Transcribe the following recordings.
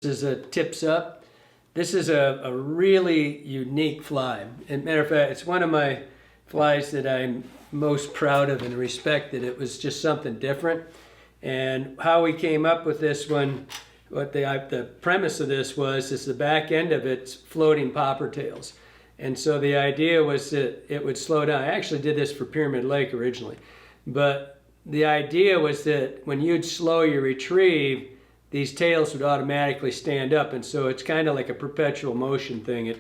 This is a tips up. This is a really unique fly. And matter of fact, it's one of my flies that I'm most proud of and respect that it was just something different. And how we came up with this one, what the premise of this was, is the back end of it's floating popper tails. And so the idea was that it would slow down. I actually did this for Pyramid Lake originally. But the idea was that when you'd slow your retrieve, these tails would automatically stand up, and so it's kind of like a perpetual motion thing.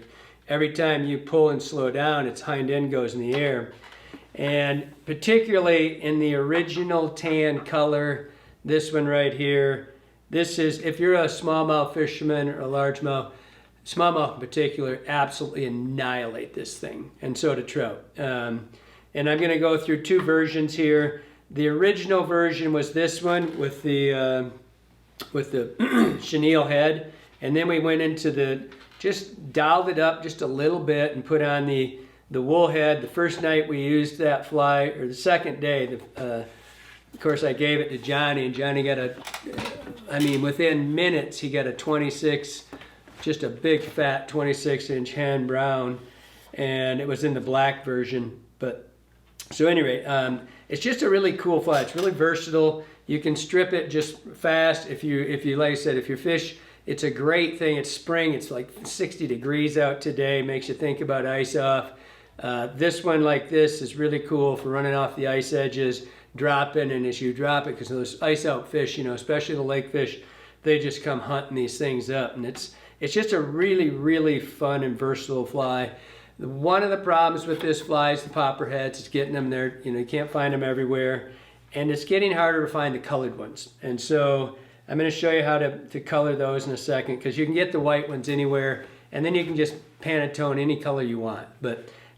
Every time you pull and slow down, its hind end goes in the air. And particularly in the original tan color, this one right here, this is, if you're a smallmouth fisherman or a largemouth, smallmouth in particular, absolutely annihilate this thing, and so do trout. And I'm going to go through two versions here. The original version was this one with the chenille head, and then we went into just dialed it up just a little bit and put on the wool head. The first night we used that fly, or the second day, of course I gave it to Johnny, and Johnny got within minutes he got a 26, just a big fat 26-inch hen brown, and it was in the black version. But so anyway, it's just a really cool fly. It's really versatile. You can strip it just fast. If you like I said, if you fish, it's a great thing. It's spring. It's like 60 degrees out today. Makes you think about ice off. This one like this is really cool for running off the ice edges, dropping, and as you drop it, because those ice out fish, especially the lake fish, they just come hunting these things up, and it's just a really, really fun and versatile fly. One of the problems with this fly is the popper heads. It's getting them there. You can't find them everywhere. And it's getting harder to find the colored ones. And so I'm going to show you how to color those in a second, because you can get the white ones anywhere, and then you can just Pantone any color you want.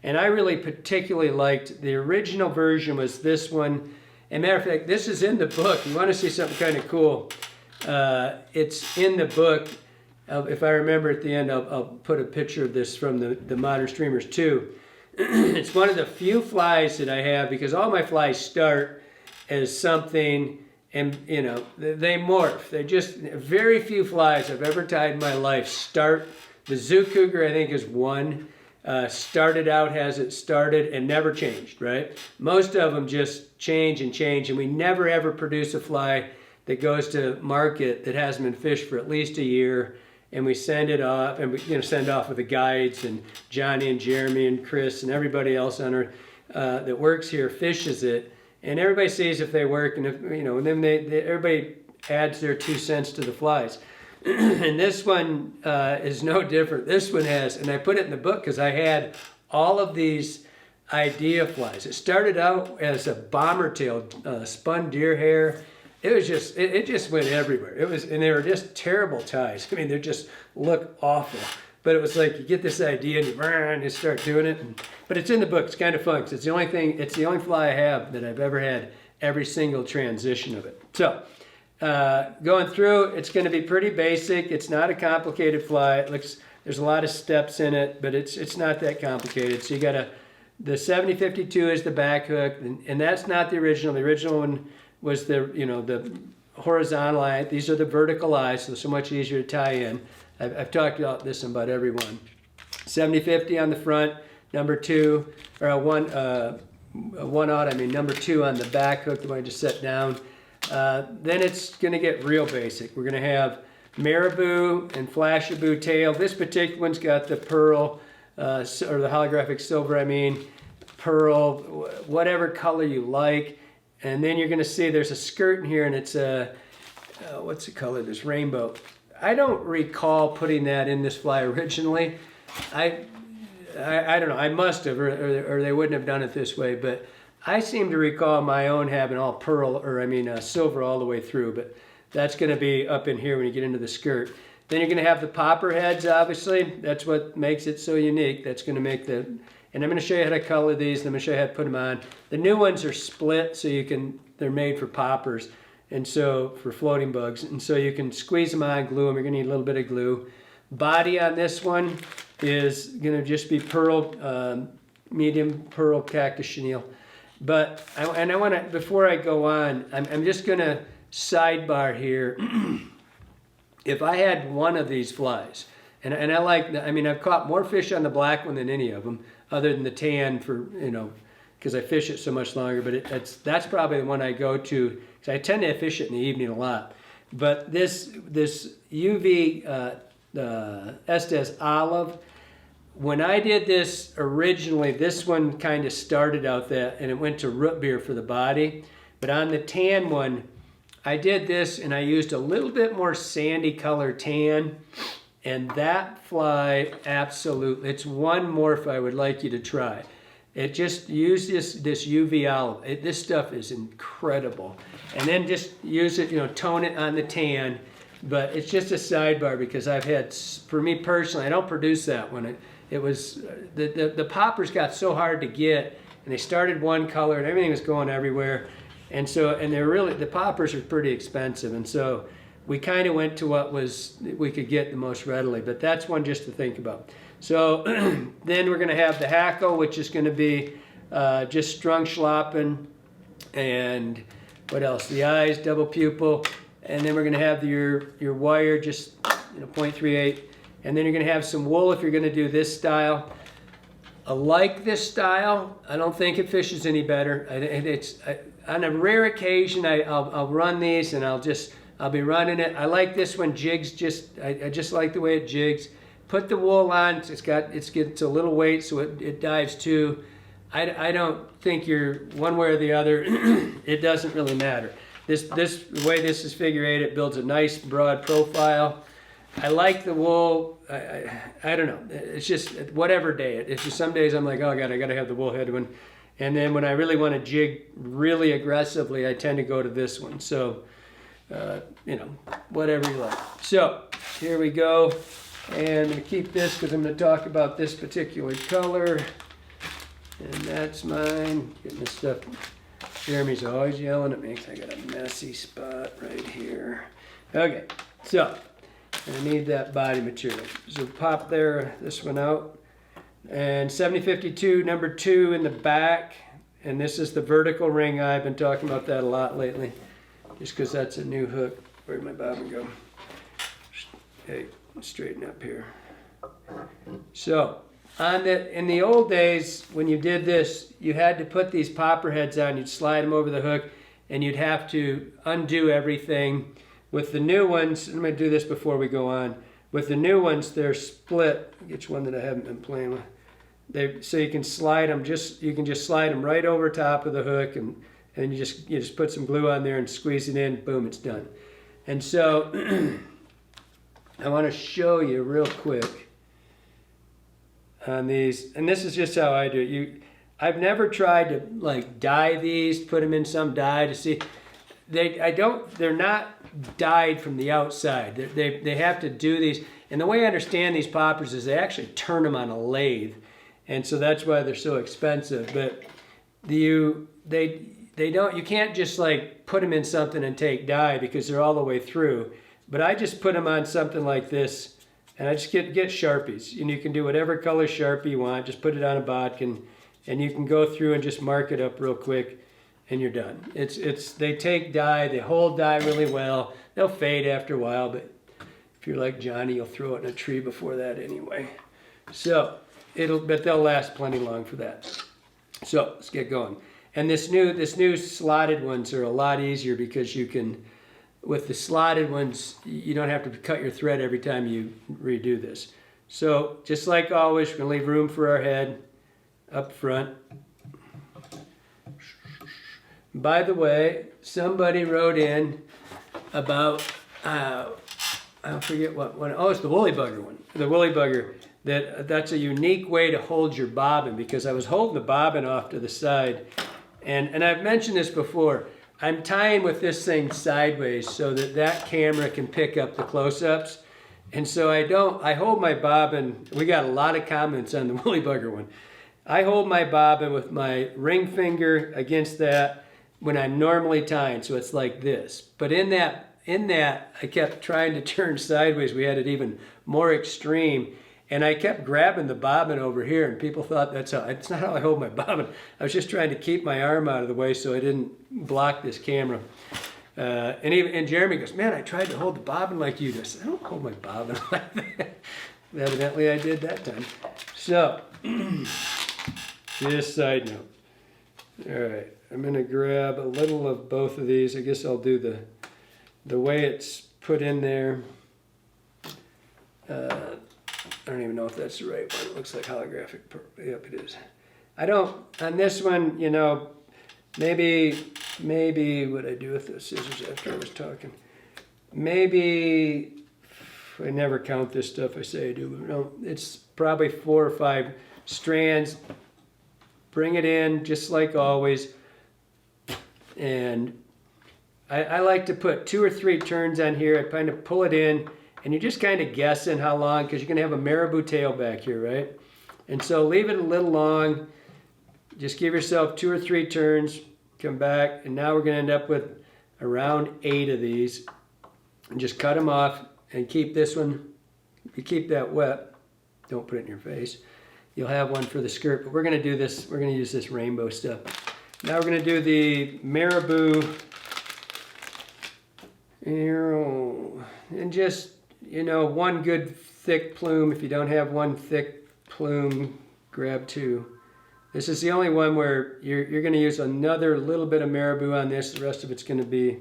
And I really particularly liked the original version was this one. And matter of fact, this is in the book. You want to see something kind of cool? It's in the book. If I remember at the end, I'll put a picture of this from the Modern Streamers 2. It's one of the few flies that I have, because all my flies start as something, and they morph. They're just very few flies I've ever tied in my life start. The Zoo Cougar, I think, is one. Started out as it started and never changed, right? Most of them just change and change, and we never ever produce a fly that goes to market that hasn't been fished for at least a year. And we send it off, and we send off with the guides, and Johnny and Jeremy and Chris and everybody else on our that works here fishes it, and everybody sees if they work, and if and then everybody adds their 2 cents to the flies. And this one is no different. This one has, and I put it in the book because I had all of these idea flies. It started out as a bomber tail, spun deer hair. It was just, it just went everywhere. And they were just terrible ties. I mean, they just look awful. But it was like, you get this idea and you start doing it. But it's in the book. It's kind of fun, because it's the only fly I have that I've ever had every single transition of it. So, going through, it's going to be pretty basic. It's not a complicated fly. There's a lot of steps in it, but it's not that complicated. So you got the 7052 is the back hook, and that's not the original. The original one was the horizontal eye. These are the vertical eyes, so much easier to tie in. I've talked about this in about every one. 7050 on the front, number 2, or number 2 on the back hook, the one I just set down. Then it's going to get real basic. We're going to have marabou and flashabou tail. This particular one's got the pearl, or the holographic silver, pearl, whatever color you like. And then you're going to see there's a skirt in here, and it's what's the color? This rainbow. I don't recall putting that in this fly originally. I don't know. I must have, or they wouldn't have done it this way. But I seem to recall my own having all pearl, or silver all the way through. But that's going to be up in here when you get into the skirt. Then you're going to have the popper heads, obviously. That's what makes it so unique. That's going to make and I'm going to show you how to color these, and I'm going to show you how to put them on. The new ones are split, so they're made for poppers, and so for floating bugs. And so you can squeeze them on, glue them. You're going to need a little bit of glue. Body on this one is going to just be pearl, medium pearl cactus chenille. But I want to, before I go on, I'm just going to sidebar here if I had one of these flies, and I like, I mean, I've caught more fish on the black one than any of them, other than the tan for, you know, because I fish it so much longer, but that's probably the one I go to, because I tend to fish it in the evening a lot. But this UV Estes Olive, when I did this originally, this one kind of started out that, and it went to root beer for the body. But on the tan one, I did this and I used a little bit more sandy color tan, and that fly, absolutely, it's one morph I would like you to try. It just use this UV olive. This stuff is incredible. And then just use it, you know, tone it on the tan. But it's just a sidebar because I've had, for me personally, I don't produce that one. It was, the poppers got so hard to get, and they started one color and everything was going everywhere. And so, and they're really, the poppers are pretty expensive. And so we kind of went to what we could get the most readily. But that's one just to think about. So then we're going to have the Hackle, which is going to be just strung Schlappen, and what else? The eyes, double pupil, and then we're going to have your wire, just 0.38, and then you're going to have some wool if you're going to do this style. I like this style. I don't think it fishes any better. On a rare occasion, I'll run these, and I'll be running it. I like this one. Jigs I just like the way it jigs. Put the wool on. It's a little weight, so it dives too. I don't think you're one way or the other. It doesn't really matter. The way this is figure 8, it builds a nice broad profile. I like the wool. I don't know. It's just whatever day. It's just some days I'm like, oh God, I got to have the wool head one. And then when I really want to jig really aggressively, I tend to go to this one. So, whatever you like. So here we go. And I'm going to keep this because I'm going to talk about this particular color. And that's mine. Getting this stuff. Jeremy's always yelling at me because I got a messy spot right here. Okay, so I need that body material. So pop this one out. And 7052, number 2 in the back. And this is the vertical ring eye. I've been talking about that a lot lately. Just because that's a new hook. Where'd my bobbin go? Okay. Straighten up here. So in the old days when you did this, you had to put these popper heads on. You'd slide them over the hook, and you'd have to undo everything. With the new ones, I'm going to do this before we go on. With the new ones, they're split. I'll get you one that I haven't been playing with. So you can slide them. You can just slide them right over top of the hook, and you just put some glue on there and squeeze it in. Boom, it's done. And so I want to show you real quick on these, and this is just how I do it. I've never tried to like dye these, put them in some dye to see. They're not dyed from the outside. They have to do these, and the way I understand these poppers is they actually turn them on a lathe, and so that's why they're so expensive. But you can't just like put them in something and take dye because they're all the way through. But I just put them on something like this, and I just get Sharpies. And you can do whatever color Sharpie you want. Just put it on a bodkin, and you can go through and just mark it up real quick, and you're done. They take dye, they hold dye really well. They'll fade after a while, but if you're like Johnny, you'll throw it in a tree before that anyway. So but they'll last plenty long for that. So let's get going. And this new slotted ones are a lot easier because you can. With the slotted ones, you don't have to cut your thread every time you redo this. So just like always, we're going to leave room for our head up front. By the way, somebody wrote in about, I forget what one. Oh, it's the woolly bugger one. The woolly bugger. That's a unique way to hold your bobbin, because I was holding the bobbin off to the side. And I've mentioned this before. I'm tying with this thing sideways so that camera can pick up the close-ups. And so I hold my bobbin. We got a lot of comments on the woolly bugger one. I hold my bobbin with my ring finger against that when I'm normally tying, so it's like this. But in that, I kept trying to turn sideways. We had it even more extreme. And I kept grabbing the bobbin over here, and people thought it's not how I hold my bobbin. I was just trying to keep my arm out of the way so I didn't block this camera. And Jeremy goes, man, I tried to hold the bobbin like you do. I said, I don't hold my bobbin like that. Evidently I did that time. So, just side note. All right, I'm gonna grab a little of both of these. I guess I'll do the way it's put in there. I don't even know if that's the right one. It looks like holographic. Yep, it is. I don't, on this one, you know, maybe what I do with the scissors after I was talking. Maybe, I never count this stuff, I say I do, but no, it's probably 4 or 5 strands. Bring it in, just like always. And I like to put 2 or 3 turns on here. I kind of pull it in, and you're just kind of guessing how long, because you're going to have a marabou tail back here, right? And so leave it a little long. Just give yourself 2 or 3 turns, come back, and now we're going to end up with around 8 of these. And just cut them off and keep this one, if you keep that wet, don't put it in your face. You'll have one for the skirt, but we're going to do this, we're going to use this rainbow stuff. Now we're going to do the marabou arrow, and just, you know, one good thick plume. If you don't have one thick plume, grab 2. This is the only one where you're going to use another little bit of marabou on this. The rest of it's going to be,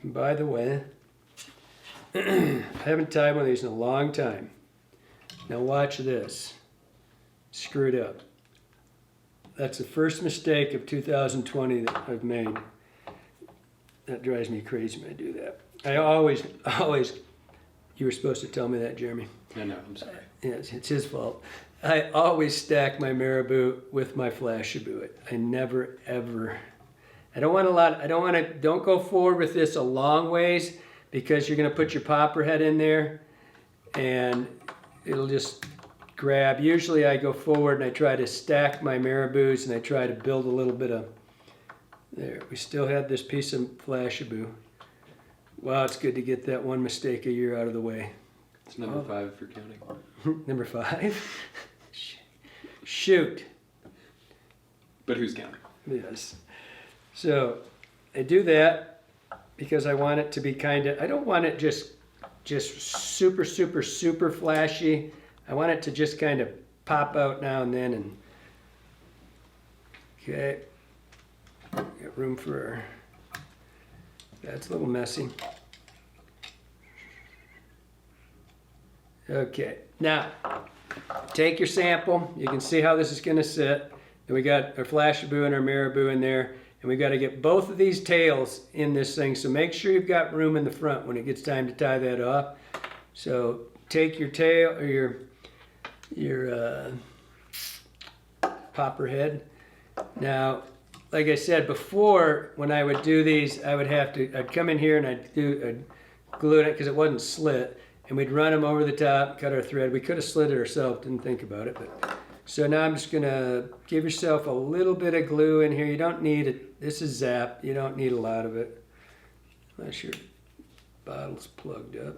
by the way, I haven't tied one of these in a long time. Now watch this. Screwed up. That's the first mistake of 2020 that I've made. That drives me crazy when I do that. I always, you were supposed to tell me that, Jeremy. I know, I'm sorry. Yes, it's his fault. I always stack my marabou with my Flashabou. I never, ever, I don't want a lot, don't go forward with this a long ways, because you're going to put your popper head in there and it'll just grab. Usually I go forward and I try to stack my marabous and I try to build a little bit of, there, we still had this piece of Flashabou. Wow, it's good to get that one mistake a year out of the way. It's number 5 if you're counting. Number 5? Shoot. But who's counting? Yes. So I do that because I want it to be kind of, I don't want it just super, super, super flashy. I want it to just kind of pop out now and then. And okay, got room for, that's a little messy. Okay, now take your sample. You can see how this is going to sit. And we got our Flashabou and our marabou in there, and we got to get both of these tails in this thing. So make sure you've got room in the front when it gets time to tie that off. So take your tail or your popper head. Now, like I said before, when I would do these, I'd come in here and I'd glue it because it wasn't slit. And we'd run them over the top, cut our thread. We could have slit it ourselves, didn't think about it. But so now I'm just gonna give yourself a little bit of glue in here. You don't need it. This is Zap. You don't need a lot of it, unless your bottle's plugged up.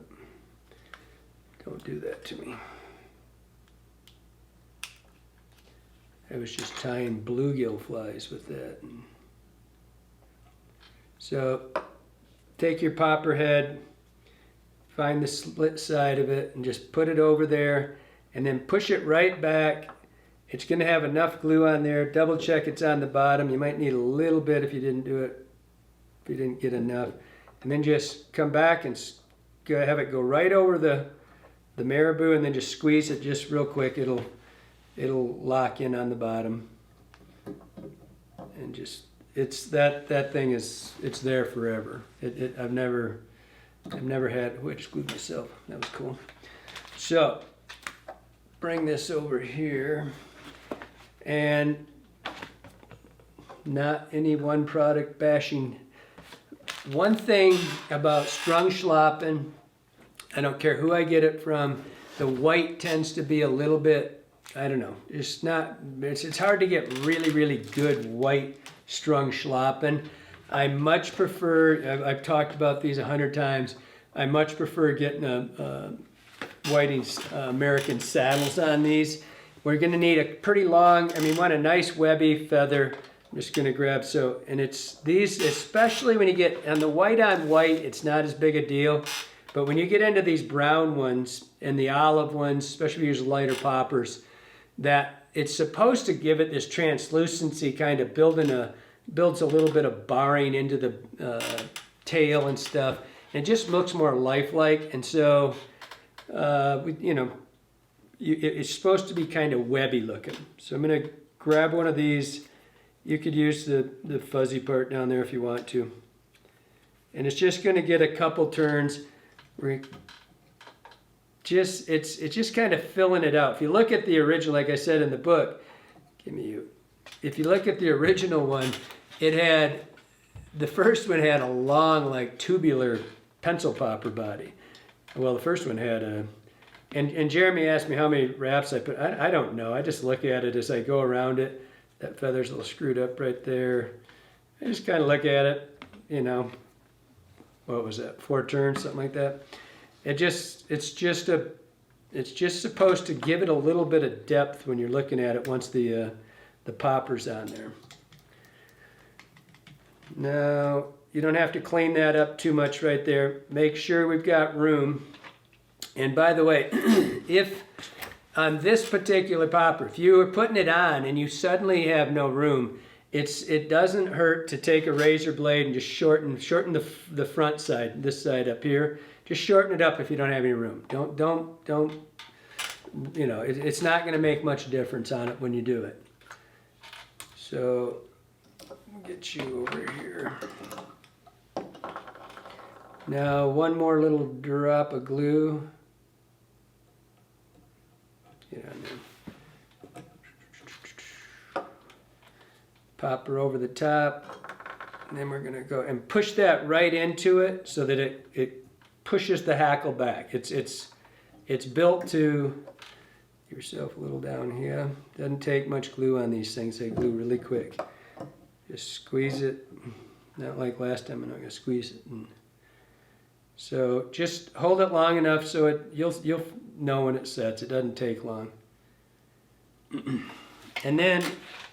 Don't do that to me. I was just tying bluegill flies with that. So take your popper head, find the split side of it and just put it over there and then push it right back. It's going to have enough glue on there. Double check it's on the bottom. You might need a little bit if you didn't do it, if you didn't get enough. And then just come back and have it go right over the marabou and then just squeeze it just real quick. It'll lock in on the bottom. And just, it's that thing is, it's there forever. I've never had, I just glued myself. That was cool. So, bring this over here. And not any one product bashing. One thing about strung Schlappen, I don't care who I get it from, the white tends to be a little bit, I don't know, it's hard to get really, really good white strung Schlappen. I much prefer, I've talked about these 100 times, I much prefer getting Whiting's American saddles on these. We're going to need a pretty long, we want a nice webby feather I'm just gonna grab, so, and it's these, especially when you get on the white on white, it's not as big a deal. But when you get into these brown ones and the olive ones, especially if you use lighter poppers, that it's supposed to give it this translucency, kind of builds a little bit of barring into the tail and stuff. And it just looks more lifelike. And so, it's supposed to be kind of webby looking. So I'm gonna grab one of these. You could use the fuzzy part down there if you want to. And it's just gonna get a couple turns. It's just kind of filling it out. If you look at the original, like I said in the book, if you look at the original one, the first one had a long, like, tubular pencil popper body. Well, the first one had and Jeremy asked me how many wraps I put. I don't know. I just look at it as I go around it. That feather's a little screwed up right there. I just kind of look at it, what was that, 4 turns, something like that. It's just supposed to give it a little bit of depth when you're looking at it once the popper's on there. Now, you don't have to clean that up too much right there. Make sure we've got room. And by the way, if on this particular popper, if you were putting it on and you suddenly have no room, it doesn't hurt to take a razor blade and just shorten the front side, this side up here. Just shorten it up if you don't have any room. Don't. It's not going to make much difference on it when you do it. So, we'll get you over here. Now, one more little drop of glue. Get on there. Pop her over the top. And then we're going to go and push that right into it so that it pushes the hackle back. It's built to, give yourself a little down here. Doesn't take much glue on these things. They glue really quick. Just squeeze it. Not like last time. I'm not going to squeeze it. So just hold it long enough so you'll know when it sets. It doesn't take long. And then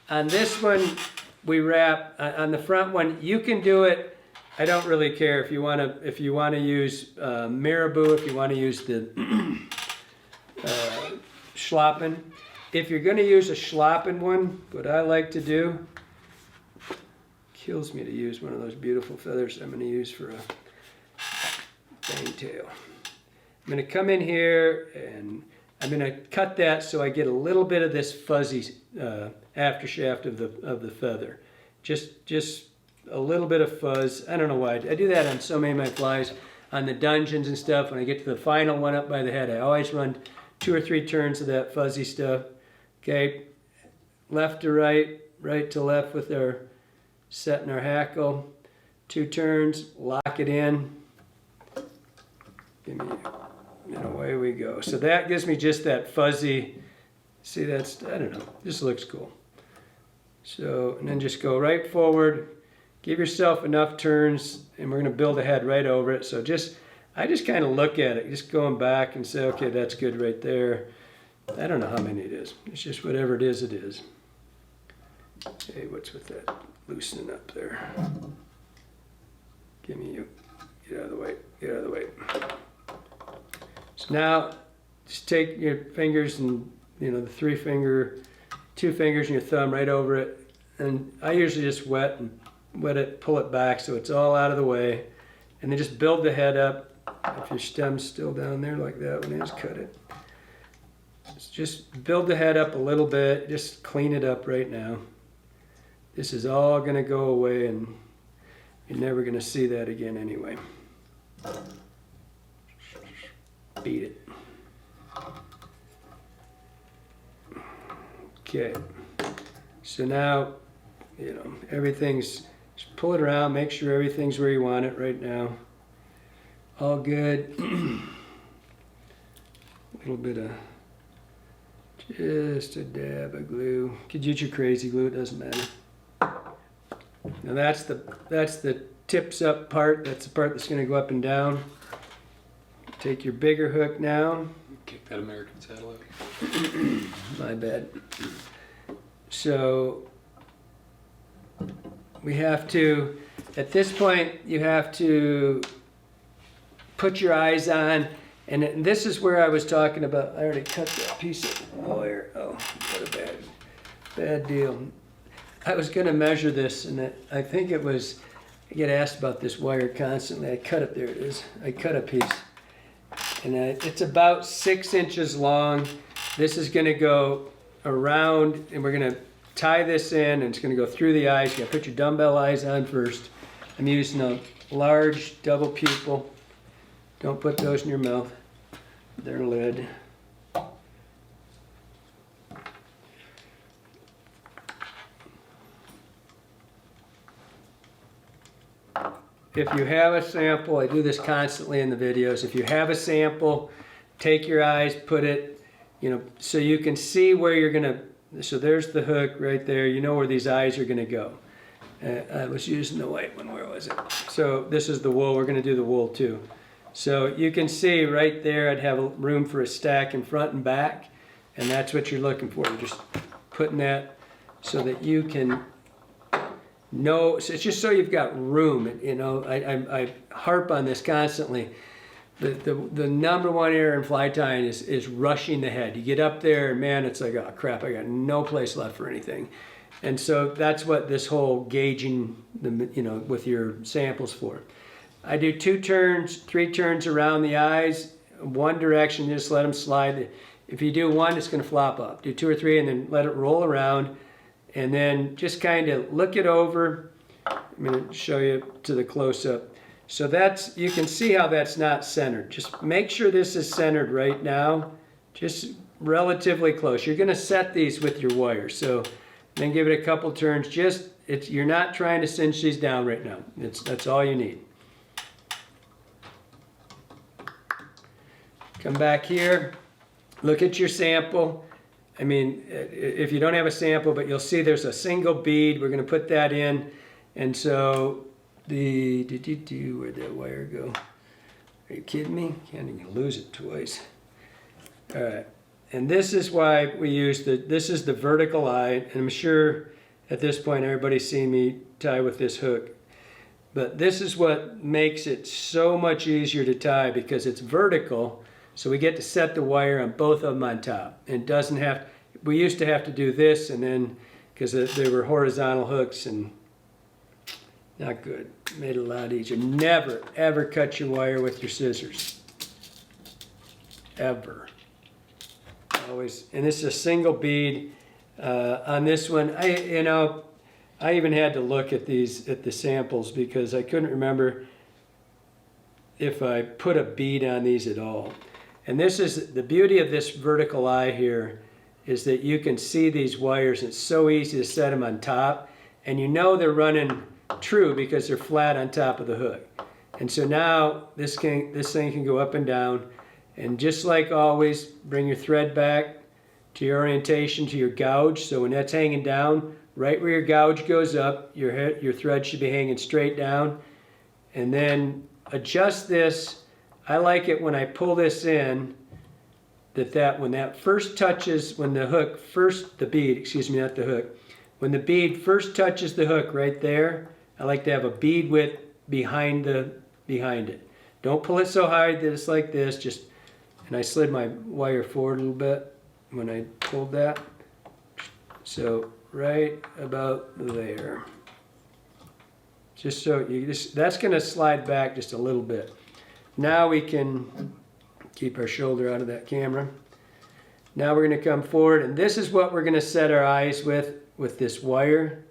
on this one, we wrap on the front one. You can do it. I don't really care if you want to use marabou, if you want to use the Schlappen. If you're going to use a Schlappen one, what I like to do, kills me to use one of those beautiful feathers I'm going to use for a bang tail. I'm going to come in here and I'm going to cut that so I get a little bit of this fuzzy aftershaft of the feather. Just a little bit of fuzz. I don't know why. I do that on so many of my flies, on the dungeons and stuff. When I get to the final one up by the head, I always run 2 or 3 turns of that fuzzy stuff. Okay, left to right, right to left with our setting our hackle. 2 turns, lock it in. And away we go. So that gives me just that fuzzy, see, I don't know, this looks cool. So, and then just go right forward, give yourself enough turns, and we're going to build a head right over it. So I just kind of look at it, just going back and say, okay, that's good right there. I don't know how many it is. It's just whatever it is, it is. Hey, what's with that loosening up there? Give me you. Get out of the way. Get out of the way. So now, just take your fingers and, the 3 finger, 2 fingers and your thumb right over it. And I usually just wet it, pull it back so it's all out of the way. And then just build the head up. If your stem's still down there like that one is, cut it. Just build the head up a little bit. Just clean it up right now. This is all going to go away and you're never going to see that again anyway. Beat it. Okay. So now, everything's, just pull it around, make sure everything's where you want it right now. All good. A little bit of, just a dab of glue. Could use your crazy glue, it doesn't matter. Now that's the tips up part. That's the part that's going to go up and down. Take your bigger hook now. Kick that American saddle out. My bad. So we have to, at this point, you have to put your eyes on, and this is where I was talking about. I already cut that piece of wire. Oh, what a bad deal. I was going to measure this, and I think it was, I get asked about this wire constantly. I cut it, there it is. I cut a piece, and it's about 6 inches long. This is going to go around, and we're going to tie this in, and it's going to go through the eyes. You got to put your dumbbell eyes on first. I'm using a large double pupil. Don't put those in your mouth. They're lead. If you have a sample, I do this constantly in the videos. If you have a sample, take your eyes, put it, so you can see where you're gonna, so there's the hook right there. You know where these eyes are gonna go. I was using the white one, where was it? So this is the wool, we're gonna do the wool too. So you can see right there, I'd have room for a stack in front and back, and that's what you're looking for. You're just putting that so that you can know, so it's just so you've got room. I harp on this constantly. The number one error in fly tying is rushing the head. You get up there and man, it's like, oh crap, I got no place left for anything. And so that's what this whole gauging with your samples for. I do 2 turns, 3 turns around the eyes, one direction, just let them slide. If you do one, it's gonna flop up. Do 2 or 3 and then let it roll around. And then just kind of look it over. I'm going to show you to the close-up. So that's, you can see how that's not centered. Just make sure this is centered right now, just relatively close. You're going to set these with your wire. So then give it a couple turns. You're not trying to cinch these down right now. That's all you need. Come back here, look at your sample. I mean, if you don't have a sample, but you'll see there's a single bead. We're going to put that in. And so where'd that wire go? Are you kidding me? Can't even lose it twice. All right. And this is why we use this is the vertical eye. And I'm sure at this point everybody's seen me tie with this hook. But this is what makes it so much easier to tie because it's vertical. So we get to set the wire on both of them on top. It doesn't have, we used to have to do this and then, because they were horizontal hooks and not good. Made it a lot easier. Never, ever cut your wire with your scissors. Ever. Always, and this is a single bead. On this one, I even had to look at the samples because I couldn't remember if I put a bead on these at all. And this is the beauty of this vertical eye here is that you can see these wires. It's so easy to set them on top. And you know they're running true because they're flat on top of the hook. And so now this thing can go up and down. And just like always, bring your thread back to your orientation, to your gouge. So when that's hanging down, right where your gouge goes up, your thread should be hanging straight down. And then adjust this. I like it when I pull this in, when that first touches, when the hook first, the bead, excuse me, not the hook, when the bead first touches the hook right there, I like to have a bead width behind it. Don't pull it so high that it's like this, and I slid my wire forward a little bit when I pulled that. So right about there. Just so that's gonna slide back just a little bit. Now we can keep our shoulder out of that camera. Now we're going to come forward, and this is what we're going to set our eyes with this wire.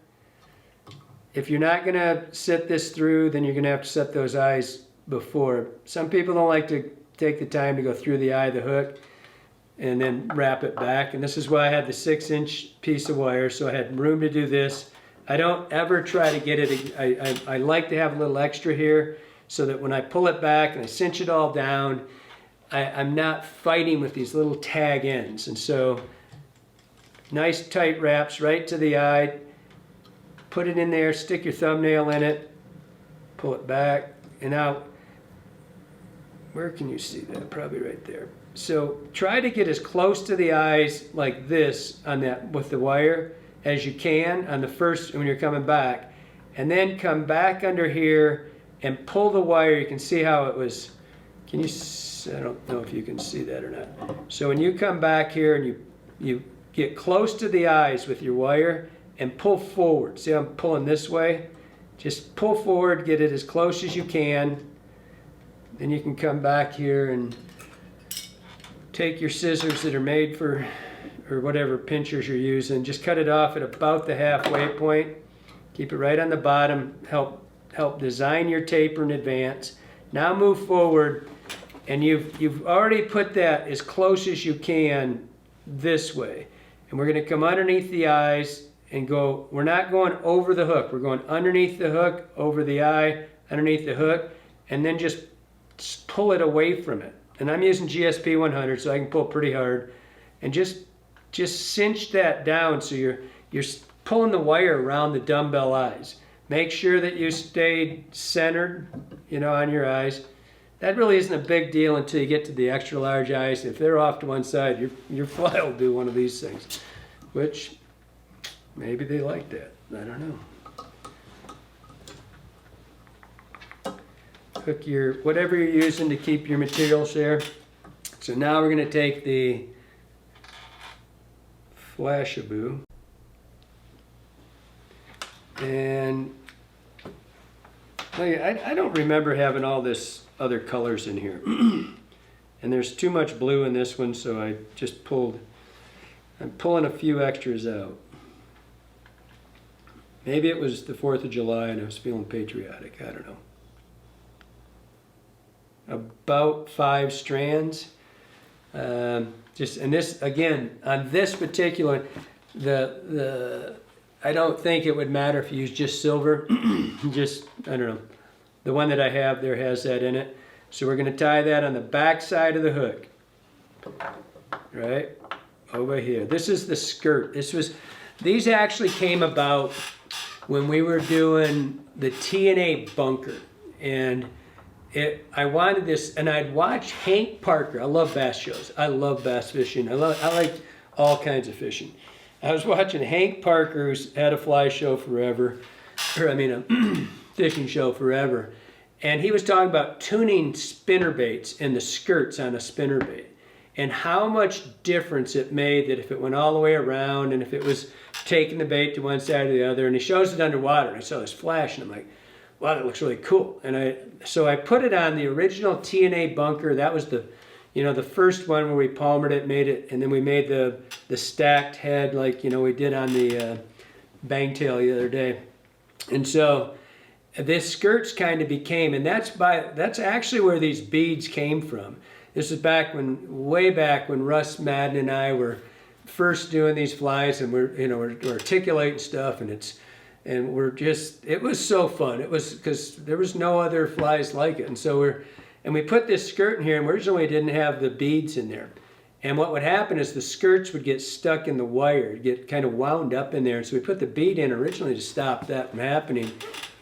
If you're not going to set this through, then you're going to have to set those eyes before. Some people don't like to take the time to go through the eye of the hook and then wrap it back. And this is why I had the 6-inch piece of wire, so I had room to do this. I don't ever try to get it. I like to have a little extra here, so that when I pull it back and I cinch it all down, I'm not fighting with these little tag ends. And so, nice tight wraps right to the eye. Put it in there, stick your thumbnail in it, pull it back. And now, where can you see that? Probably right there. So try to get as close to the eyes like this on that with the wire as you can on the first, when you're coming back. and then come back under here and pull the wire. You can see how it was, can you, I don't know if you can see that or not. So when you come back here and you get close to the eyes with your wire and pull forward. See how I'm pulling this way? Just pull forward, get it as close as you can. Then you can come back here and take your scissors that are made for, or whatever pinchers you're using, just cut it off at about the halfway point. Keep it right on the bottom, help design your taper in advance. Now move forward, and you've already put that as close as you can this way. And we're gonna come underneath the eyes and go, we're not going over the hook, we're going underneath the hook, over the eye, underneath the hook, and then just pull it away from it. And I'm using GSP 100, so I can pull pretty hard. And just cinch that down so you're pulling the wire around the dumbbell eyes. Make sure that you stay centered, you know, on your eyes. That really isn't a big deal until you get to the extra large eyes. If they're off to one side, your fly will do one of these things, which maybe they like that. I don't know. Hook your, whatever you're using to keep your materials there. So now we're going to take the Flashaboo and I don't remember having all this other colors in here. And there's too much blue in this one, so I just I'm pulling a few extras out. Maybe it was the 4th of July and I was feeling patriotic, I don't know. About 5 strands. And this, again, on this particular, I don't think it would matter if you use just silver. Just, I don't know. The one that I have there has that in it. So we're going to tie that on the back side of the hook. Right? Over here. This is the skirt. These actually came about when we were doing the T&A bunker. And I wanted this, and I'd watch Hank Parker. I love bass shows. I love bass fishing. I like all kinds of fishing. I was watching Hank Parker, who's had a fly show forever, or I mean a fishing show forever, and he was talking about tuning spinner baits and the skirts on a spinner bait, and how much difference it made that if it went all the way around and if it was taking the bait to one side or the other. And he shows it underwater, and I saw this flash, and I'm like, wow, that looks really cool. And so I put it on the original T&A bunker. That was the first one where we palmered it, made it, and then we made the stacked head like, we did on the bangtail the other day. And so this skirts kind of became, and that's actually where these beads came from. This is way back when Russ Madden and I were first doing these flies, and we're articulating stuff, and it was so fun. It was because there was no other flies like it. And so we put this skirt in here, and originally we didn't have the beads in there. And what would happen is the skirts would get stuck in the wire, get kind of wound up in there. And so we put the bead in originally to stop that from happening.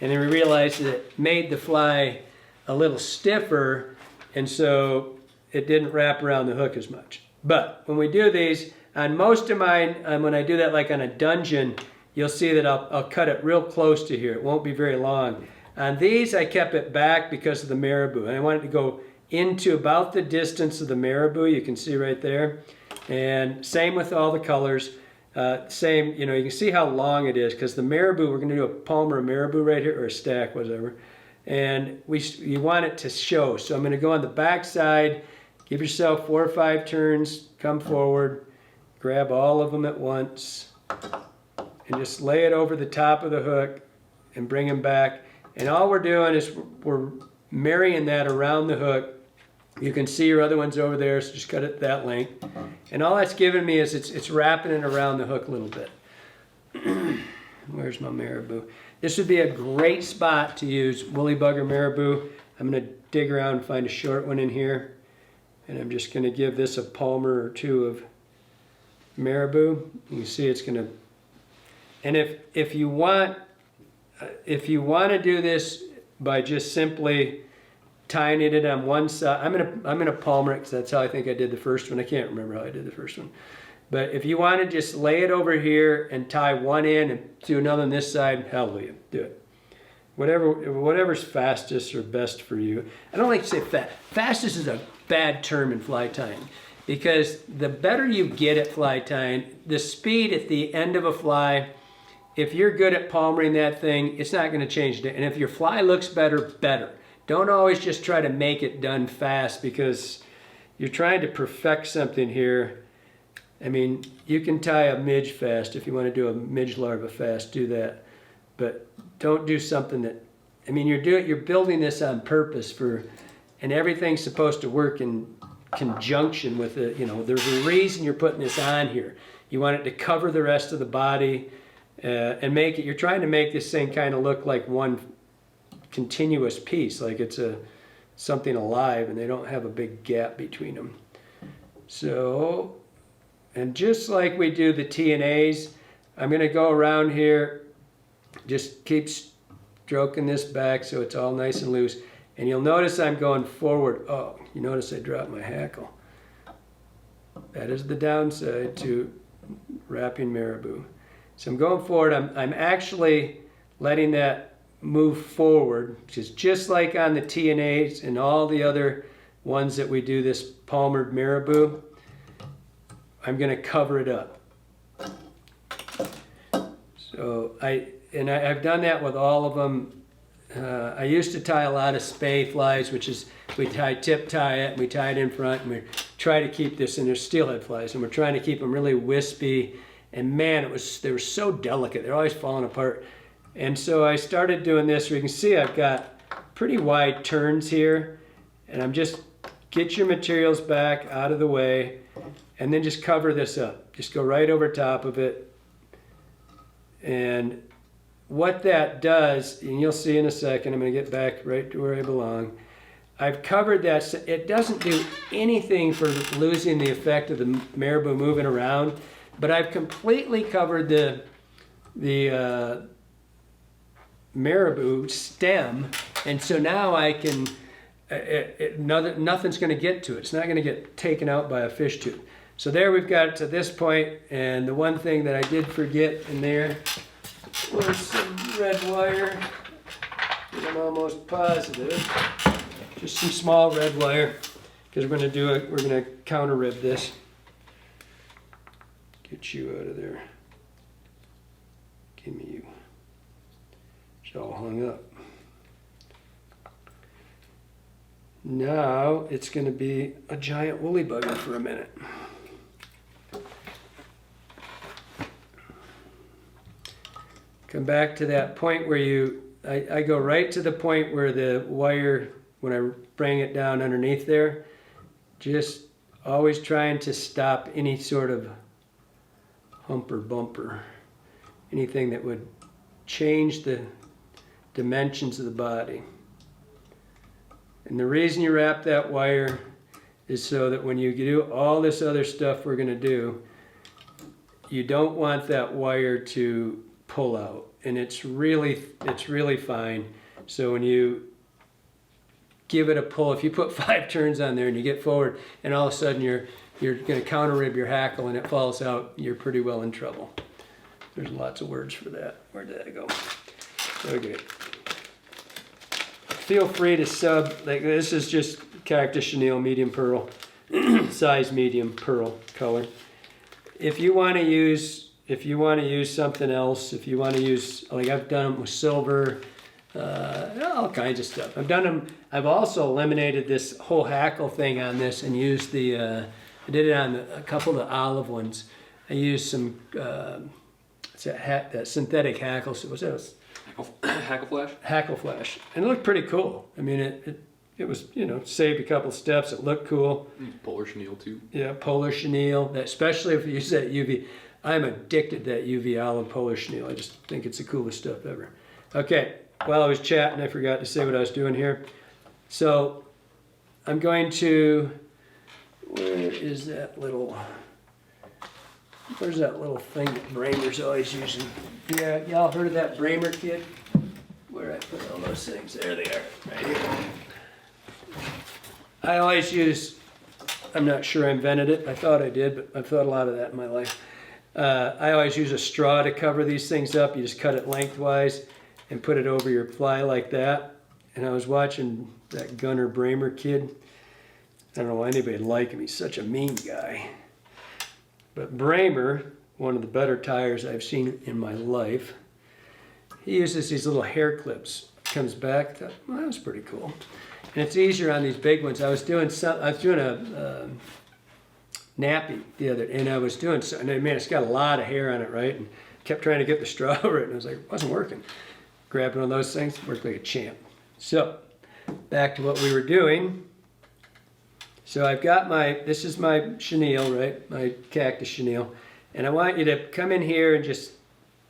And then we realized that it made the fly a little stiffer, and so it didn't wrap around the hook as much. But when we do these, on most of mine, when I do that like on a dungeon, you'll see that I'll cut it real close to here. It won't be very long. On these, I kept it back because of the marabou. And I wanted to go into about the distance of the marabou. You can see right there. And same with all the colors. Same, you can see how long it is, because the marabou, we're going to do a palm or a marabou right here, or a stack, whatever. And you want it to show. So I'm going to go on the back side, give yourself 4 or 5 turns, come forward, grab all of them at once, and just lay it over the top of the hook and bring them back. And all we're doing is we're marrying that around the hook. You can see your other ones over there, so just cut it that length. And all that's giving me is it's wrapping it around the hook a little bit. Where's my marabou? This would be a great spot to use woolly bugger marabou. I'm going to dig around and find a short one in here. And I'm just going to give this a palmer or 2 of marabou. You can see it's going to... And if you want to do this by just simply tying it on one side, I'm gonna palmer it because that's how I think I did the first one. I can't remember how I did the first one. But if you want to just lay it over here and tie one in and do another on this side, hallelujah, do it. whatever's fastest or best for you. I don't like to say fastest is a bad term in fly tying, because the better you get at fly tying, the speed at the end of a fly, if you're good at palmering that thing, it's not going to change it. And if your fly looks better, better. Don't always just try to make it done fast, because you're trying to perfect something here. I mean, you can tie a midge fast. If you want to do a midge larva fast, do that. But don't do something that, I mean, you're building this on purpose and everything's supposed to work in conjunction with it. You know, there's a reason you're putting this on here. You want it to cover the rest of the body and you're trying to make this thing kind of look like one continuous piece, like it's something alive, and they don't have a big gap between them. So, and just like we do the T&As, I'm going to go around here, just keep stroking this back so it's all nice and loose. And you'll notice I'm going forward. Oh, you notice I dropped my hackle. That is the downside to wrapping marabou. So I'm going forward. I'm actually letting that move forward, which is just like on the T&As and all the other ones that we do this palmered marabou. I'm going to cover it up. So I've done that with all of them. I used to tie a lot of spay flies, which is we tip tie it, and we tie it in front, and we try to keep this, and they're steelhead flies, and we're trying to keep them really wispy. And man, they were so delicate. They're always falling apart. And so I started doing this, where you can see I've got pretty wide turns here, and I'm just get your materials back out of the way, and then just cover this up. Just go right over top of it. And what that does, and you'll see in a second, I'm going to get back right to where I belong. I've covered that. It doesn't do anything for losing the effect of the marabou moving around, but I've completely covered the marabou stem, and so now I can, nothing's going to get to it. It's not going to get taken out by a fish tooth. So there we've got it to this point, and the one thing that I did forget in there was some red wire. I'm almost positive. Just some small red wire, because we're going to counter rib this. Get you out of there. Give me you. It's all hung up. Now it's going to be a giant woolly bugger for a minute. Come back to that point where I go right to the point where the wire, when I bring it down underneath there, just always trying to stop any sort of hump or bumper, anything that would change the dimensions of the body. And the reason you wrap that wire is so that when you do all this other stuff we're going to do, you don't want that wire to pull out, and it's really fine. So when you give it a pull, if you put 5 turns on there and you get forward, and all of a sudden you're going to counter rib your hackle and it falls out, you're pretty well in trouble. There's lots of words for that. Where did that go? Okay. Feel free to sub. Like this is just Cactus Chenille medium pearl, size medium pearl color. If you want to use something else, if you want to use, like I've done them with silver, all kinds of stuff. I've also eliminated this whole hackle thing on this and used I did it on a couple of the olive ones. I used some, that synthetic hackle, so what's that? Hackle flash? Hackle flash. And it looked pretty cool. I mean, it was, saved a couple steps. It looked cool. Polar chenille too. Yeah, polar chenille, especially if you use that UV. I'm addicted to that UV olive polar chenille. I just think it's the coolest stuff ever. Okay, while I was chatting, I forgot to say what I was doing here. So I'm going to, where's that little thing that Bramer's always using? Yeah, y'all heard of that Bramer kit? Where I put all those things? There they are, right here. I always use, I'm not sure I invented it. I thought I did, but I've thought a lot of that in my life. I always use a straw to cover these things up. You just cut it lengthwise, and put it over your fly like that. And I was watching that Gunnar Bramer kid. I don't know why anybody would like him. He's such a mean guy. But Bramer, one of the better tires I've seen in my life, he uses these little hair clips. Comes back. Thought, well, that was pretty cool. And it's easier on these big ones. I was doing a nappy the other, and I was doing so, and man, it's got a lot of hair on it, right? And kept trying to get the straw over it, and I was like, it wasn't working. Grabbed one of those things, worked like a champ. So, back to what we were doing. So I've got this is my chenille, right? My cactus chenille. And I want you to come in here and just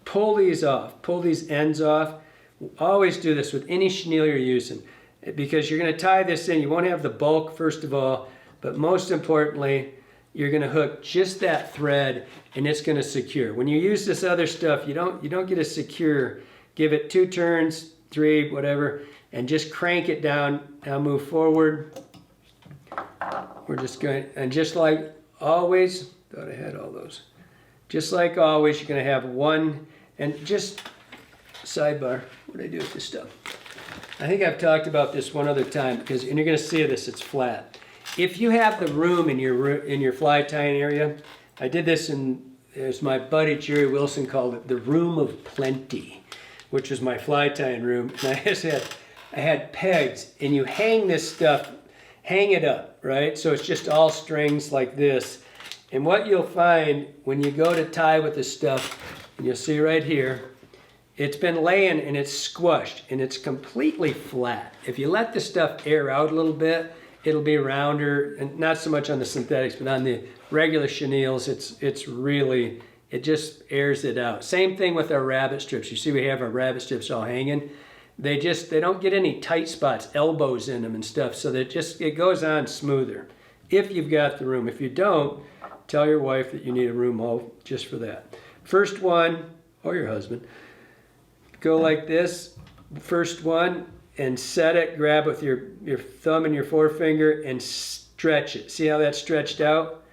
pull these off, pull these ends off. Always do this with any chenille you're using, because you're going to tie this in. You won't have the bulk, first of all, but most importantly, you're going to hook just that thread, and it's going to secure. When you use this other stuff, you don't get a secure. Give it 2 turns, 3, whatever, and just crank it down. Now move forward. We're just going, and just like always, thought I had all those. Just like always, you're going to have one, and just sidebar. What do I do with this stuff? I think I've talked about this one other time, because, and you're going to see this, it's flat. If you have the room in your fly tying area, I did this as my buddy Jerry Wilson called it, the room of plenty, which was my fly tying room. And I had pegs, and you hang this stuff, hang it up, right? So it's just all strings like this. And what you'll find when you go to tie with this stuff, and you'll see right here, it's been laying and it's squashed and it's completely flat. If you let this stuff air out a little bit, it'll be rounder, and not so much on the synthetics, but on the regular chenilles, it just airs it out. Same thing with our rabbit strips. You see we have our rabbit strips all hanging. They don't get any tight spots, elbows in them and stuff, so that it goes on smoother. If you've got the room. If you don't, tell your wife that you need a room hole just for that. First one, or your husband, go like this, first one, and set it, grab with your thumb and your forefinger and stretch it. See how that's stretched out?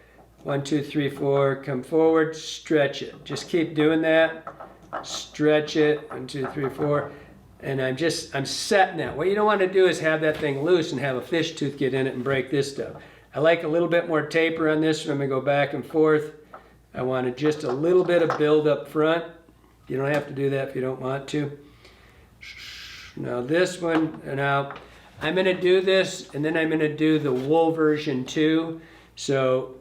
1, 2, 3, 4, come forward, stretch it. Just keep doing that, stretch it, 1, 2, 3, 4. And I'm setting that. What you don't want to do is have that thing loose and have a fish tooth get in it and break this stuff. I like a little bit more taper on this when we go back and forth. I wanted just a little bit of build up front. You don't have to do that if you don't want to. Now this one, now I'm going to do this, and then I'm going to do the wool version too. So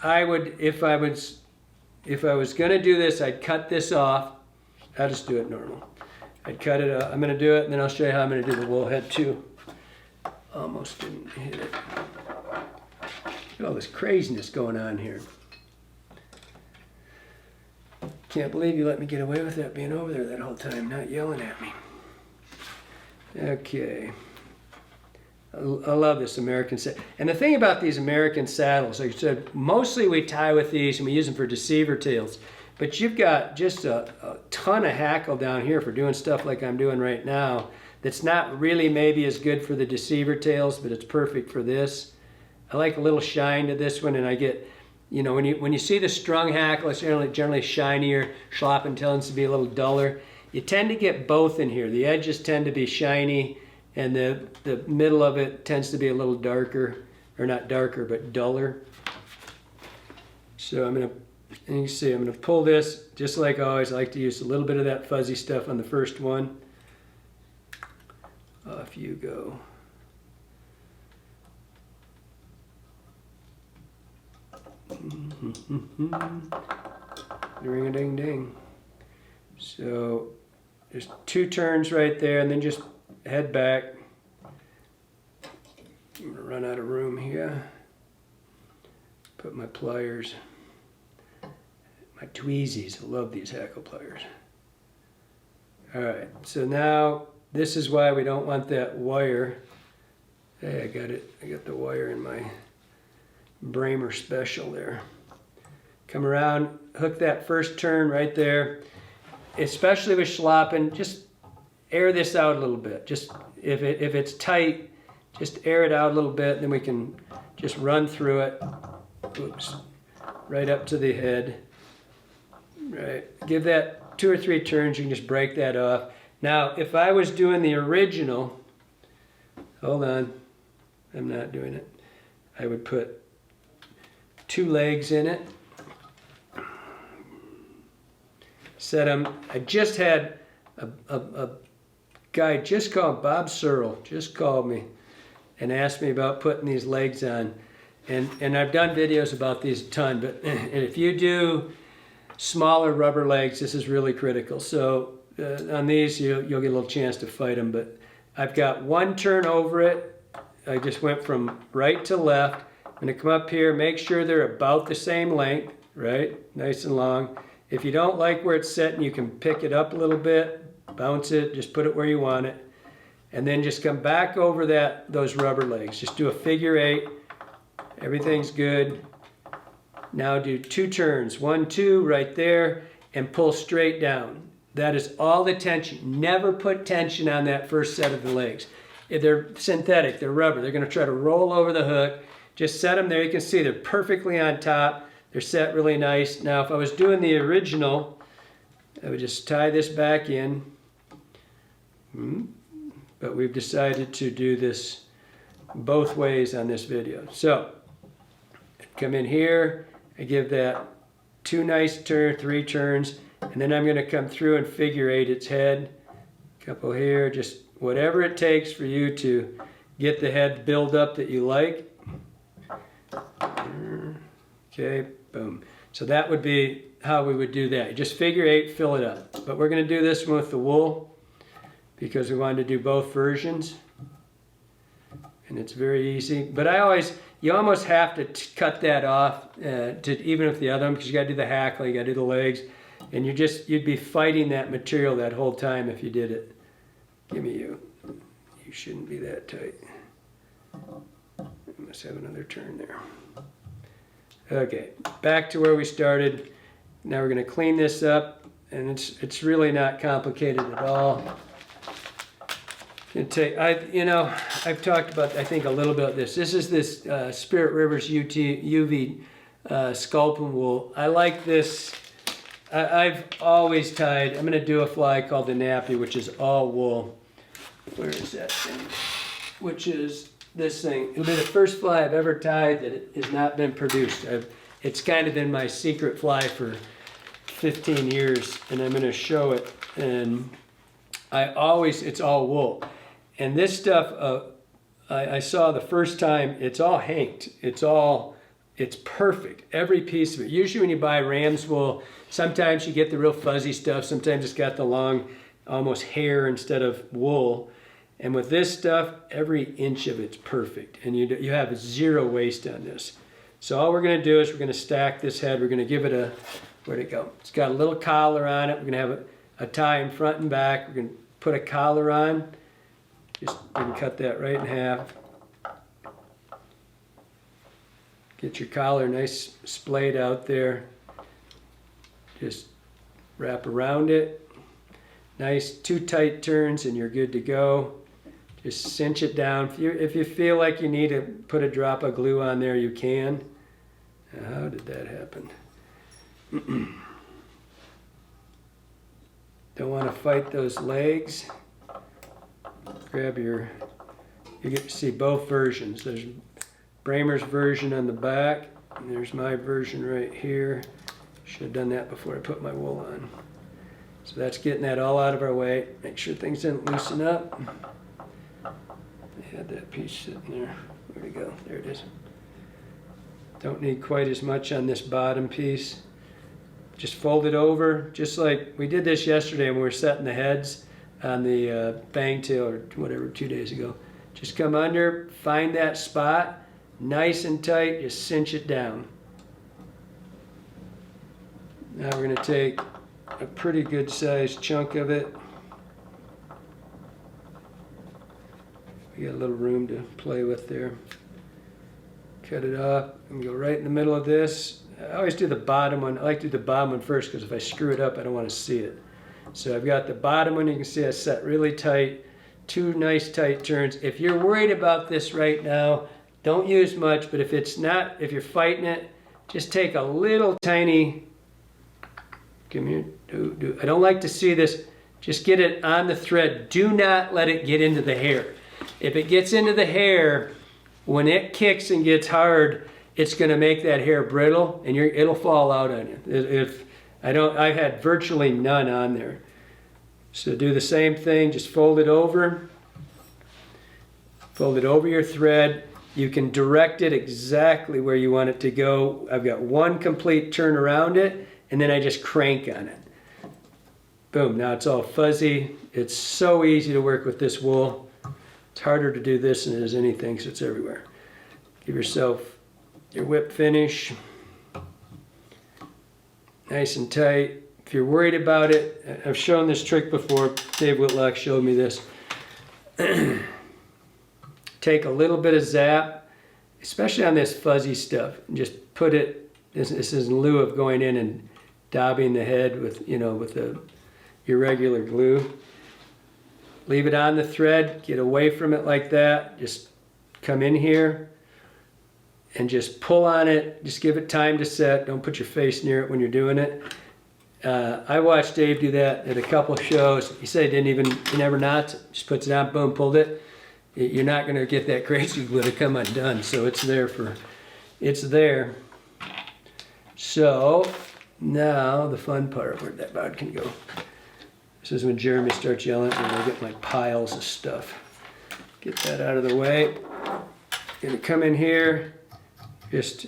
I would, if I was going to do this, I'd cut this off. I'll just do it normal. I'd cut it off. I'm going to do it, and then I'll show you how I'm going to do the wool head too. Almost didn't hit it. Look at all this craziness going on here. Can't believe you let me get away with that being over there that whole time, not yelling at me. Okay. I love this American saddle. And the thing about these American saddles, like I said, mostly we tie with these and we use them for deceiver tails. But you've got just a ton of hackle down here for doing stuff like I'm doing right now that's not really maybe as good for the deceiver tails, but it's perfect for this. I like a little shine to this one, and I get, you know, when you see the strung hackle, it's generally shinier. Schlappen tends to be a little duller. You tend to get both in here. The edges tend to be shiny, and the middle of it tends to be a little darker, or not darker, but duller. So and you can see, I'm going to pull this, just like always. I like to use a little bit of that fuzzy stuff on the first one. Off you go. Ring-a-ding-ding. So there's 2 turns right there, and then just head back. I'm gonna run out of room here. Put my pliers, my tweezies. I love these Hackle pliers. All right, so now this is why we don't want that wire. Hey, I got it. I got the wire in my Bramer special there. Come around, hook that first turn right there. Especially with Schlappen, just air this out a little bit. Just if it's tight, just air it out a little bit, then we can just run through it. Oops, right up to the head. Right, give that 2 or 3 turns. You can just break that off. Now, if I was doing the original, hold on, I'm not doing it. I would put 2 legs in it. Set them. I just had a guy just called Bob Searle, just called me and asked me about putting these legs on. And I've done videos about these a ton, but if you do smaller rubber legs, this is really critical. So on these, you'll get a little chance to fight them, but I've got 1 turn over it. I just went from right to left. I'm gonna come up here, make sure they're about the same length, right? Nice and long. If you don't like where it's sitting, you can pick it up a little bit, bounce it, just put it where you want it. And then just come back over those rubber legs. Just do a figure 8. Everything's good. Now do 2 turns, 1, 2, right there, and pull straight down. That is all the tension. Never put tension on that first set of the legs. If they're synthetic, they're rubber, they're gonna try to roll over the hook. Just set them there. You can see they're perfectly on top. They're set really nice. Now, if I was doing the original, I would just tie this back in. But we've decided to do this both ways on this video. So, come in here, I give that 2 nice turns, 3 turns, and then I'm going to come through and figure 8 its head. Couple here, just whatever it takes for you to get the head build up that you like. Okay, boom. So that would be how we would do that. Just figure 8, fill it up. But we're going to do this one with the wool because we wanted to do both versions. And it's very easy. But you almost have to cut that off, even with the other one, because you got to do the hackle, you got to do the legs. And you'd be fighting that material that whole time if you did it. Give me you. You shouldn't be that tight. I must have another turn there. Okay, back to where we started. Now we're going to clean this up, and it's really not complicated at all. I've talked about, I think, a little bit of this. This is this Spirit Rivers UV Schlappen wool. I like this. I've always tied. I'm going to do a fly called the nappy, which is all wool. Where is that thing? Which is this thing. It'll be the first fly I've ever tied that has not been produced. It's kind of been my secret fly for 15 years, and I'm going to show it. And it's all wool. And this stuff, I saw the first time, it's all hanked. It's perfect. Every piece of it. Usually when you buy ram's wool, sometimes you get the real fuzzy stuff. Sometimes it's got the long, almost hair instead of wool. And with this stuff, every inch of it's perfect. And you have 0 waste on this. So all we're going to do is we're going to stack this head. We're going to give it where'd it go? It's got a little collar on it. We're going to have a tie in front and back. We're going to put a collar on. Just you can cut that right in half. Get your collar nice splayed out there. Just wrap around it. Nice 2 tight turns and you're good to go. Just cinch it down. If you feel like you need to put a drop of glue on there, you can. How did that happen? Don't want to fight those legs. Grab you get to see both versions. There's Bramer's version on the back, and there's my version right here. Should have done that before I put my wool on. So that's getting that all out of our way. Make sure things didn't loosen up. I had that piece sitting there. Where'd it go? There it is. Don't need quite as much on this bottom piece. Just fold it over, just like we did this yesterday when we were setting the heads on the bang tail or whatever 2 days ago. Just come under, find that spot, nice and tight, just cinch it down. Now we're going to take a pretty good sized chunk of it. We got a little room to play with there. Cut it off and go right in the middle of this. I always do the bottom one. I like to do the bottom one first because if I screw it up, I don't want to see it. So I've got the bottom one. You can see I set really tight. 2 nice tight turns. If you're worried about this right now, don't use much. But if you're fighting it, just take a little tiny. Come here. I don't like to see this Just get it on the thread. Do not let it get into the hair. If it gets into the hair, when it kicks and gets hard, it's going to make that hair brittle, and it'll fall out on you. I've had virtually none on there. So do the same thing. Just fold it over. Fold it over your thread. You can direct it exactly where you want it to go. I've got one complete turn around it, and then I just crank on it. Boom, now it's all fuzzy. It's so easy to work with this wool. It's harder to do this than it is anything, so it's everywhere. Give yourself your whip finish. Nice and tight. If you're worried about it, I've shown this trick before. Dave Whitlock showed me this. Take a little bit of zap, especially on this fuzzy stuff, and just put it, this is in lieu of going in and daubing the head with, your regular glue. Leave it on the thread, get away from it like that. Just come in here and just pull on it. Just give it time to set. Don't put your face near it when you're doing it. I watched Dave do that at a couple of shows. He said he never knots it. Just puts it on, boom, pulled it. You're not going to get that crazy glue to come undone, so it's there. So now the fun part, where'd that bodkin go? This is when Jeremy starts yelling at me and I get like piles of stuff. Get that out of the way. Gonna come in here. It's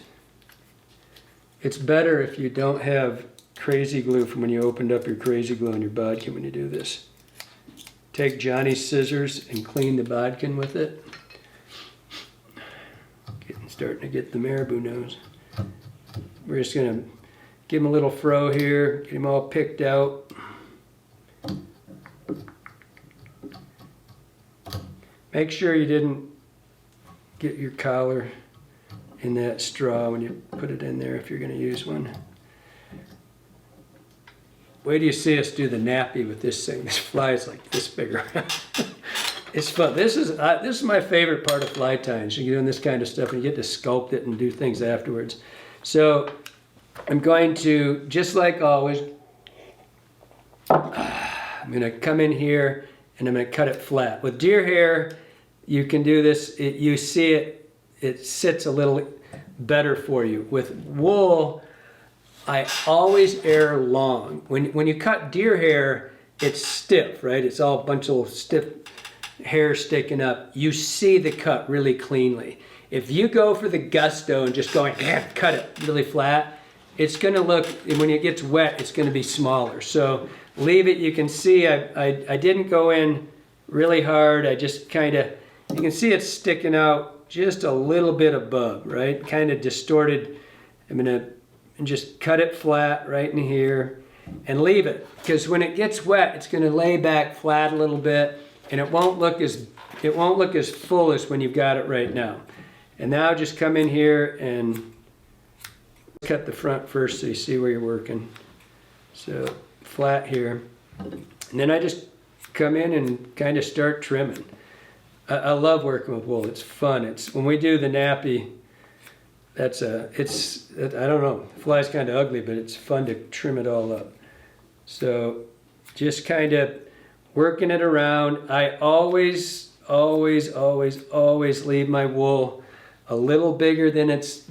better if you don't have crazy glue from when you opened up your crazy glue on your bodkin when you do this. Take Johnny's scissors and clean the bodkin with it. Starting to get the marabou nose. We're just gonna give him a little fro here, get him all picked out. Make sure you didn't get your collar in that straw when you put it in there if you're gonna use one. Wait till you see us do the nappy with this thing. This fly is like this big around. It's fun. This is my favorite part of fly tying. So you're doing this kind of stuff and you get to sculpt it and do things afterwards. So I'm going to, just like always, I'm going to come in here and I'm going to cut it flat. With deer hair, you can do this. You see it, it sits a little better for you. With wool, I always err long. When you cut deer hair, it's stiff, right? It's all a bunch of stiff hair sticking up. You see the cut really cleanly. If you go for the gusto and just going, cut it really flat, it's gonna look, when it gets wet, it's gonna be smaller. So leave it. You can see I didn't go in really hard. I just kind of, you can see it's sticking out just a little bit above, right? Kind of distorted. I'm gonna just cut it flat right in here and leave it, because when it gets wet, it's gonna lay back flat a little bit and it won't look as full as when you've got it right now. And now just come in here and cut the front first so you see where you're working. So flat here. And then I just come in and kind of start trimming. I love working with wool. It's fun. It's when we do the nappy, I don't know, fly's kind of ugly, but it's fun to trim it all up. So just kind of working it around. I always leave my wool a little bigger than it's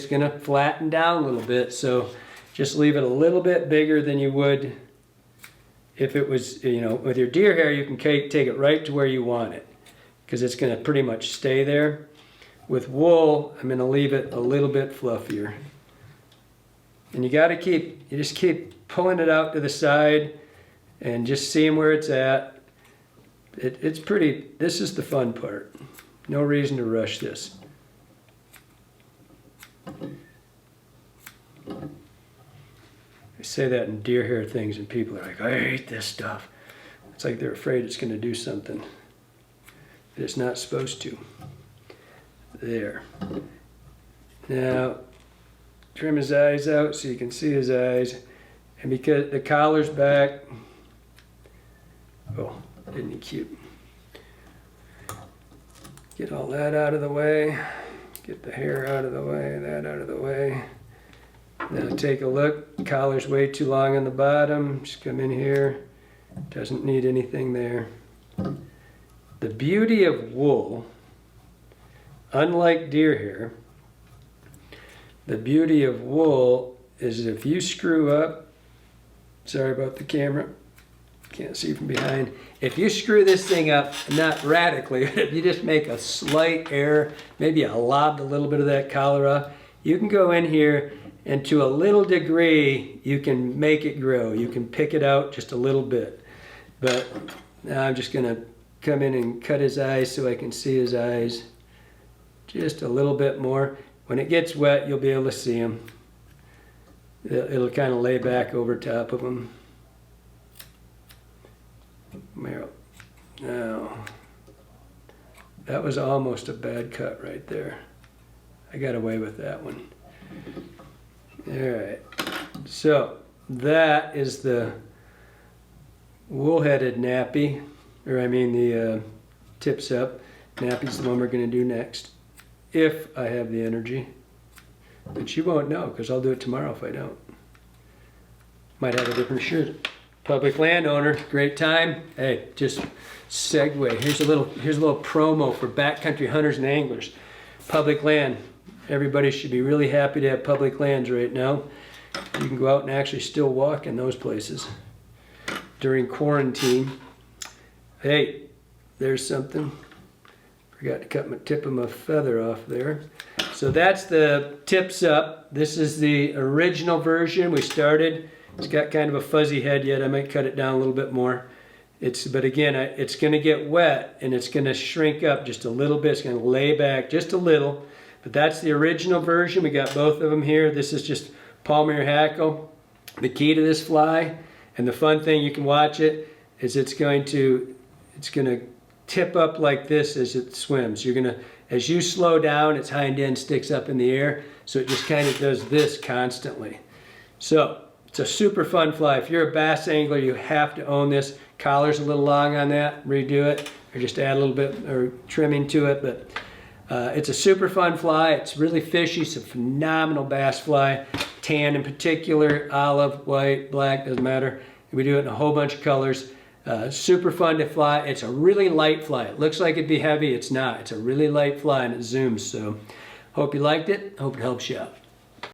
gonna flatten down a little bit. So just leave it a little bit bigger than you would if it was, with your deer hair, you can take it right to where you want it because it's gonna pretty much stay there. With wool, I'm gonna leave it a little bit fluffier. And you just keep pulling it out to the side and just seeing where it's at. It's pretty, this is the fun part. No reason to rush this. I say that in deer hair things and people are like, I hate this stuff. It's like they're afraid it's gonna do something that it's not supposed to. There. Now, trim his eyes out so you can see his eyes. And because the collar's back, oh, isn't he cute? Get all that out of the way. Get the hair out of the way, that out of the way. Now take a look. Collar's way too long on the bottom. Just come in here Doesn't need anything there. The beauty of wool, unlike deer hair, the beauty of wool is if you screw up, sorry about the camera, can't see from behind. If you screw this thing up, not radically, if you just make a slight error, maybe you lobbed a little bit of that collar off, you can go in here and to a little degree, you can make it grow. You can pick it out just a little bit. But now I'm just gonna come in and cut his eyes so I can see his eyes just a little bit more. When it gets wet, you'll be able to see him. It'll kind of lay back over top of him. Now, that was almost a bad cut right there. I got away with that one. All right, so that is the wool-headed nappy, or I mean the tips up. Nappy's the one we're gonna do next, if I have the energy. But you won't know, because I'll do it tomorrow if I don't. Might have a different shirt. Public landowner, great time. Hey, just segue. Here's a little promo for backcountry hunters and anglers. Public land. Everybody should be really happy to have public lands right now. You can go out and actually still walk in those places during quarantine. Hey, there's something. Forgot to cut my tip of my feather off there. So that's the tips up. This is the original version we started. It's got kind of a fuzzy head yet. I might cut it down a little bit more. But again, it's gonna get wet and it's gonna shrink up just a little bit. It's gonna lay back just a little. But that's the original version. We got both of them here. This is just Palmer Hackle. The key to this fly, and the fun thing, you can watch it, is it's gonna tip up like this as it swims. As you slow down, its hind end sticks up in the air, so it just kind of does this constantly. So it's a super fun fly. If you're a bass angler, you have to own this. Collar's a little long on that, redo it, or just add a little bit or trimming to it, but it's a super fun fly. It's really fishy. It's a phenomenal bass fly. Tan in particular, olive, white, black, doesn't matter. We do it in a whole bunch of colors. Super fun to fly. It's a really light fly. It looks like it'd be heavy. It's not. It's a really light fly and it zooms. So hope you liked it. Hope it helps you out.